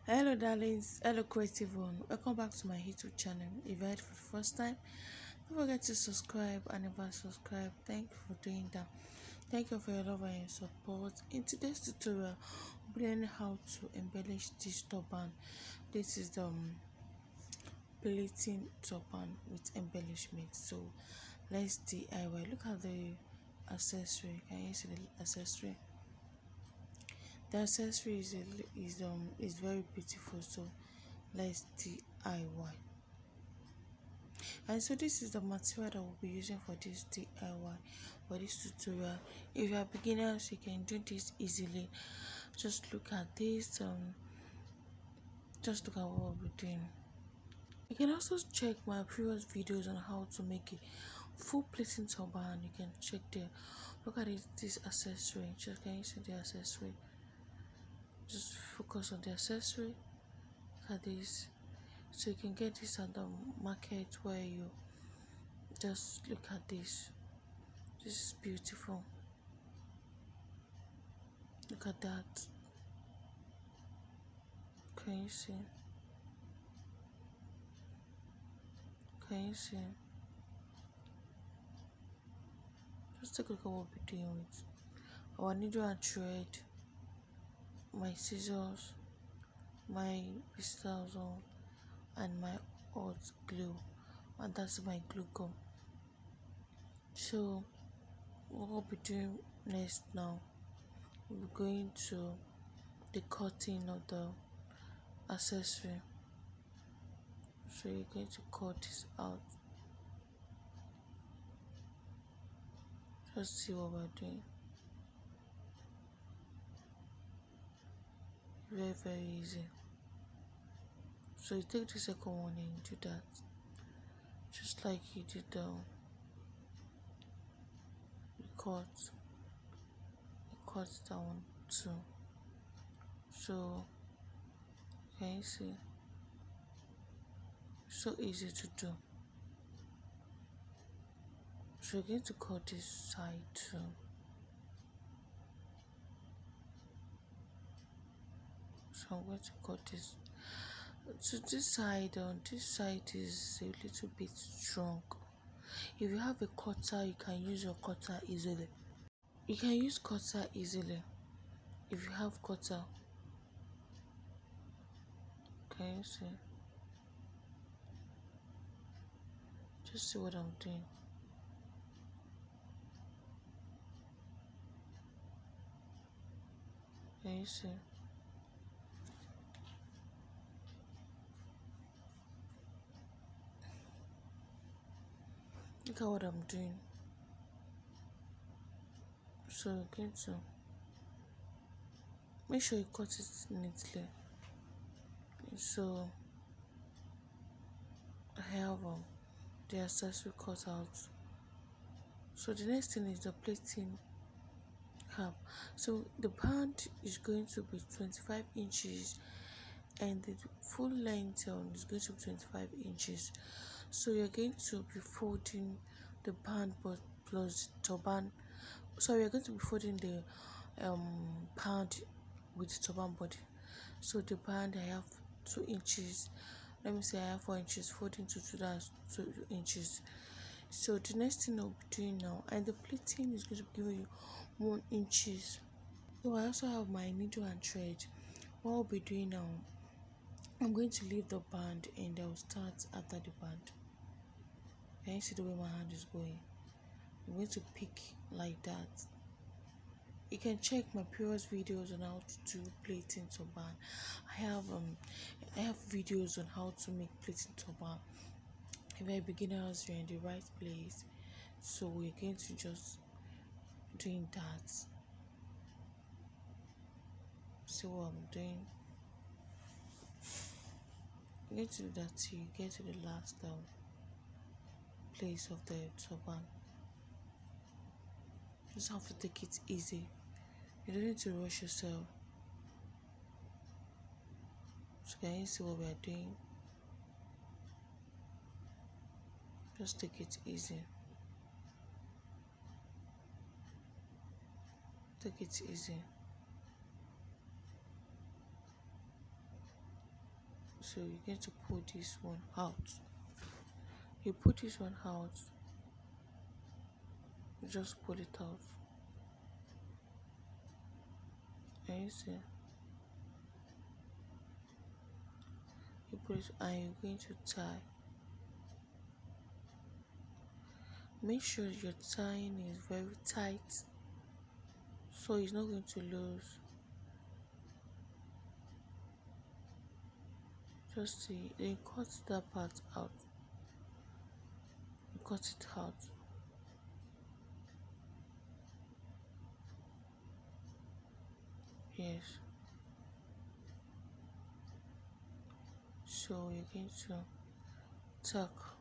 Hello darlings, hello creative one. Welcome back to my YouTube channel. If you're here for the first time, don't forget to subscribe and if you subscribe, thank you for doing that. Thank you for your love and your support. In today's tutorial, we'll be learning how to embellish this turban. This is the plating turban with embellishment. So let's DIY. Look at the accessory. Can you see the accessory? The accessory is very beautiful. So let's DIY. And so this is the material that we'll be using for this DIY, for this tutorial. If you are beginners, you can do this easily. Just look at this. Just look at what we'll be doing. You can also check my previous videos on how to make a full plating turban. You can check there. Look at this accessory. Just can you see the accessory? Just focus on the accessory. Look at this. So you can get this at the market where you just look at this. This is beautiful. Look at that. Can you see? Can you see? Just take a look at what we're doing with our needle and thread, my scissors, my pistons on, and my hot glue, and that's my glue gum. So what we'll be doing next now, we're going to the cutting of the accessory. So you're going to cut this out. Just see what we're doing. Very easy. So you take the second one and do that just like you did the cut that one too. So can you see? So easy to do. So you're going to cut this side too. So I'm going to cut this. So this side, on this side is a little bit strong. If you have a cutter, you can use your cutter easily. You can use cutter easily if you have cutter. Can you see? Just see what I'm doing. Can you see? Look at what I'm doing. So you're going to make sure you cut it neatly. So I have the accessory cut out. So the next thing is the plating cap. So the band is going to be 25 inches and the full length is going to be 25 inches. So you're going to be folding the band but plus the turban. So you're going to be folding the band with the turban body. So the band I have 2 inches. Let me say I have 4 inches, folding to 2 inches. So the next thing I'll be doing now, and the plating is going to be giving you 1 inches. So I also have my needle and thread. What I'll be doing now, I'm going to leave the band and I'll start after the band. Can you see the way my hand is going? I'm going to pick like that. You can check my previous videos on how to do plating turban. I have videos on how to make plating turban. If you're beginners, you're in the right place. So we're going to just doing that. See what I'm doing. I'm going to do that till you get to the last place of the turban. Just have to take it easy. You don't need to rush yourself. So can you see what we are doing? Just take it easy. Take it easy. So you're going to pull this one out. You put this one out, you just pull it out. And you see, you put it and you're going to tie. Make sure your tying is very tight so it's not going to lose. Just see, then cut that part out. You cut it out. Yes. So you're going to tuck.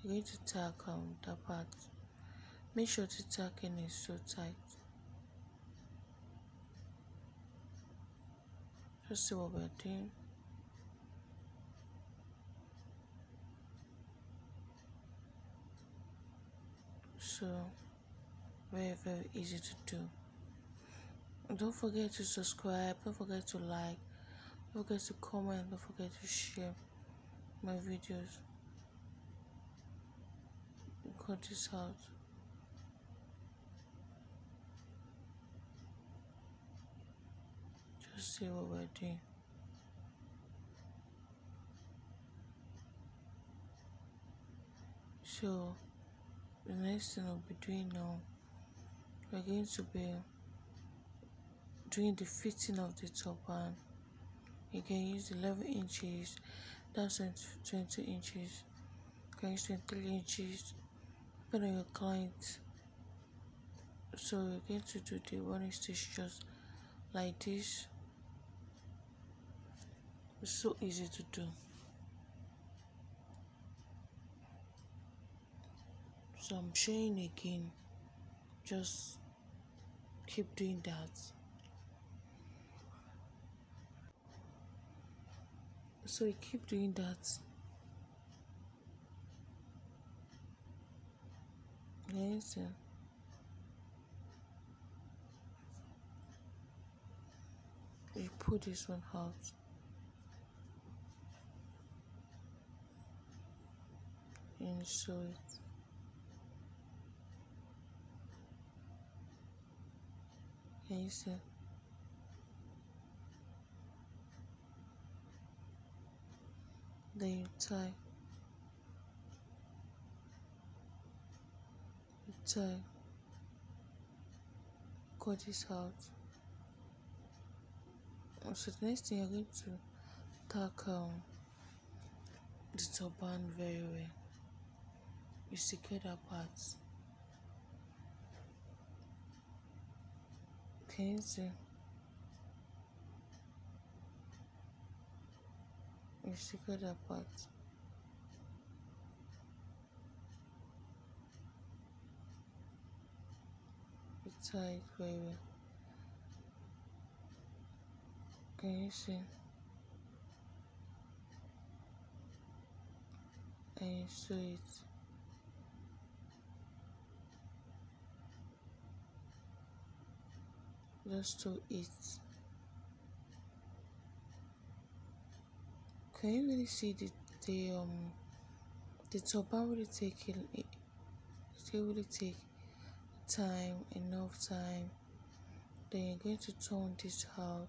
You're going to tuck that part. Make sure the tacking is so tight. Just see what we're doing. So very easy to do. Don't forget to subscribe, don't forget to like, don't forget to comment, don't forget to share my videos. Cut this out. Just see what we're doing. So the next thing I'll be doing now, we're going to be doing the fitting of the turban. You can use 11 inches, that's 20 inches. You can use 23 inches, depending on your client. So we're going to do the running stitch just like this. It's so easy to do. So I'm showing again. Just keep doing that. So you keep doing that. Yes. You pull this one out. And sew it. Yes. Then you tie. You tie. Cut this out. So the next thing you're going to tack the turban very well. You secure that part. Can you see? You secure that part. You tie it very well. Can you see? And you sew it. Just sew it. Can you really see the turban really taking it? It really take time, enough time. Then you're going to turn this out.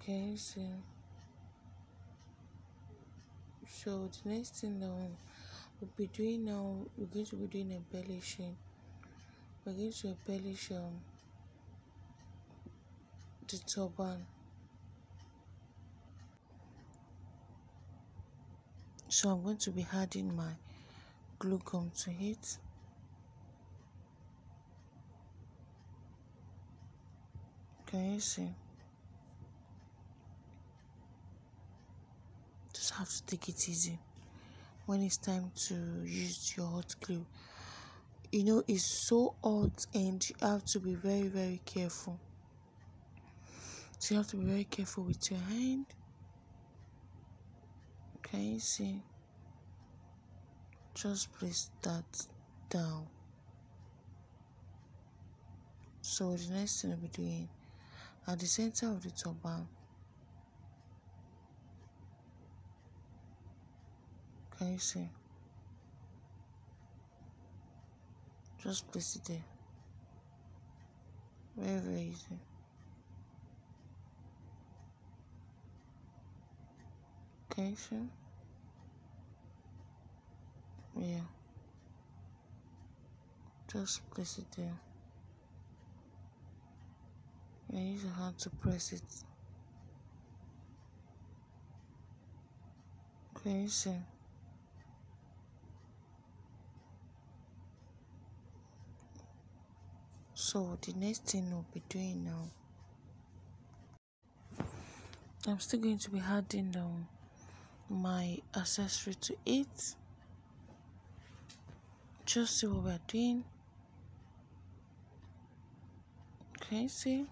Can you see? So the next thing we'll be doing now, we're going to be doing embellishing. We're going to embellish the turban. So I'm going to be adding my glue gum to it. Can you see? Just have to take it easy when it's time to use your hot glue. You know, it's so hot and you have to be very careful. So you have to be very careful with your hand. Can you see? Just place that down. So the next thing I'll be doing at the center of the turban, can you see? Just place it there. Very, very easy. Can you see? Yeah. Just place it there. And use your hand to press it. Can you see? So the next thing we'll be doing now, I'm still going to be adding my accessory to it. Just see what we're doing. Can you see?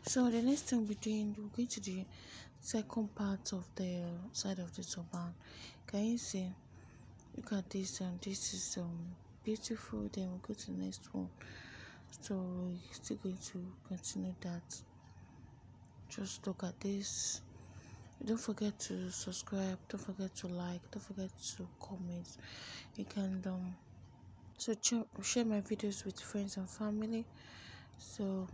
So the next thing we're doing, we're going to the second part of the side of the turban. Can you see? Look at this, and this is beautiful. Then we'll go to the next one. So we're still going to continue that. Just look at this. Don't forget to subscribe, don't forget to like, don't forget to comment. You can share my videos with friends and family. So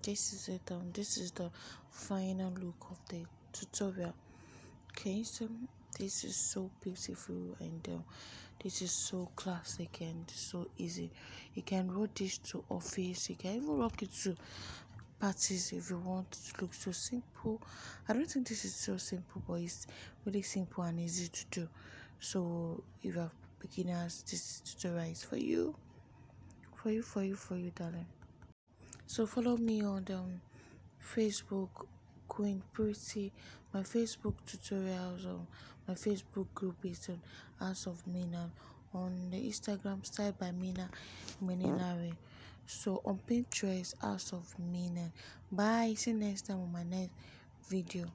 this is it. This is the final look of the tutorial. Okay, so this is so beautiful, and this is so classic and so easy. You can roll this to office, you can even rock it to parties if you want to look so simple. I don't think this is so simple, but it's really simple and easy to do. So if you have beginners, this tutorial is for you, darling. So follow me on the Facebook, Queen Pretty. My Facebook tutorials, my Facebook group is on House of Mina. On the Instagram, Style by Mina Menilare. So on Pinterest, House of Mina. Bye. See you next time on my next video.